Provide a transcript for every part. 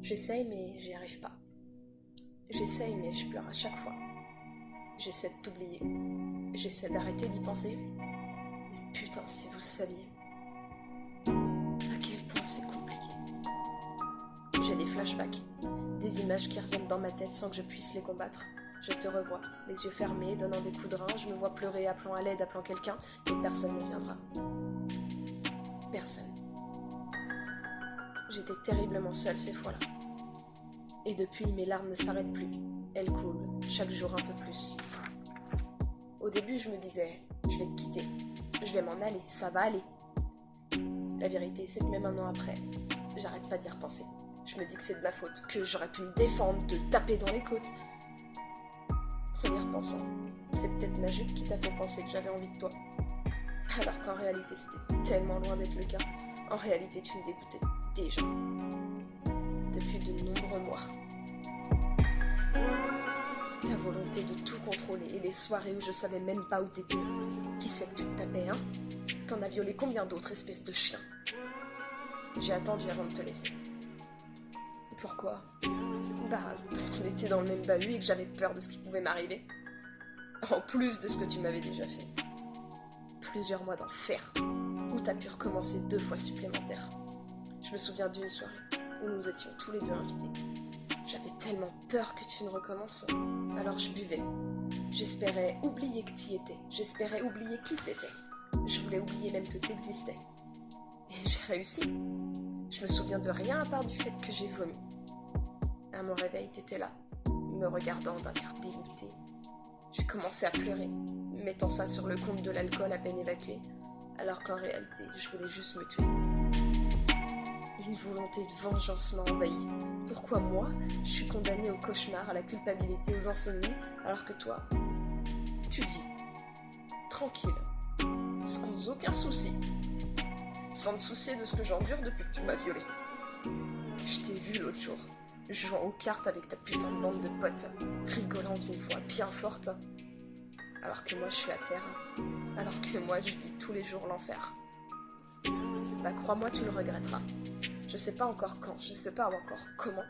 J'essaye, mais j'y arrive pas. J'essaye, mais je pleure à chaque fois. J'essaie de t'oublier. J'essaie d'arrêter d'y penser. Mais putain, si vous saviez à quel point c'est compliqué. J'ai des flashbacks, des images qui reviennent dans ma tête sans que je puisse les combattre. Je te revois, les yeux fermés, donnant des coups de rein, je me vois pleurer, appelant à l'aide, appelant quelqu'un, et personne ne viendra. Personne. J'étais terriblement seule ces fois-là. Et depuis, mes larmes ne s'arrêtent plus. Elles coulent, chaque jour un peu plus. Au début, je me disais, je vais te quitter. Je vais m'en aller, ça va aller. La vérité, c'est que même un an après, j'arrête pas d'y repenser. Je me dis que c'est de ma faute, que j'aurais pu me défendre, te taper dans les côtes. En y repensant, c'est peut-être ma jupe qui t'a fait penser que j'avais envie de toi. Alors qu'en réalité, c'était tellement loin d'être le cas. En réalité, tu me dégoûtais déjà. Depuis de nombreux mois. Ta volonté de tout contrôler et les soirées où je savais même pas où t'étais. Qui c'est que tu te tapais, hein? T'en as violé combien d'autres, espèce de chien? J'ai attendu avant de te laisser. Pourquoi? Bah, parce qu'on était dans le même bahut et que j'avais peur de ce qui pouvait m'arriver. En plus de ce que tu m'avais déjà fait. Plusieurs mois d'enfer, où t'as pu recommencer 2 fois supplémentaires. Je me souviens d'une soirée où nous étions tous les deux invités. J'avais tellement peur que tu ne recommences, alors je buvais. J'espérais oublier que t'y étais, j'espérais oublier qui t'étais. Je voulais oublier même que t'existais. Et j'ai réussi. Je me souviens de rien à part du fait que j'ai vomi. À mon réveil, t'étais là, me regardant d'un air dégoûté. J'ai commencé à pleurer, mettant ça sur le compte de l'alcool à peine évacué, alors qu'en réalité, je voulais juste me tuer. Une volonté de vengeance m'a envahi. Pourquoi moi, je suis condamnée au cauchemar, à la culpabilité, aux insomnies, alors que toi, tu vis, tranquille, sans aucun souci, sans te soucier de ce que j'endure depuis que tu m'as violée. Je t'ai vu l'autre jour, jouant aux cartes avec ta putain de bande de potes, rigolant d'une voix bien forte, alors que moi je suis à terre, alors que moi je vis tous les jours l'enfer. Bah crois-moi, tu le regretteras. Je sais pas encore quand, je sais pas encore comment,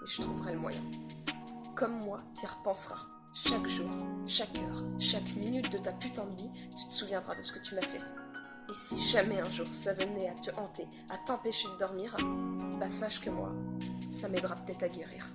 mais je trouverai le moyen. Comme moi, t'y repenseras. Chaque jour, chaque heure, chaque minute de ta putain de vie, tu te souviendras de ce que tu m'as fait. Et si jamais un jour ça venait à te hanter, à t'empêcher de dormir, bah sache que moi, ça m'aidera peut-être à guérir.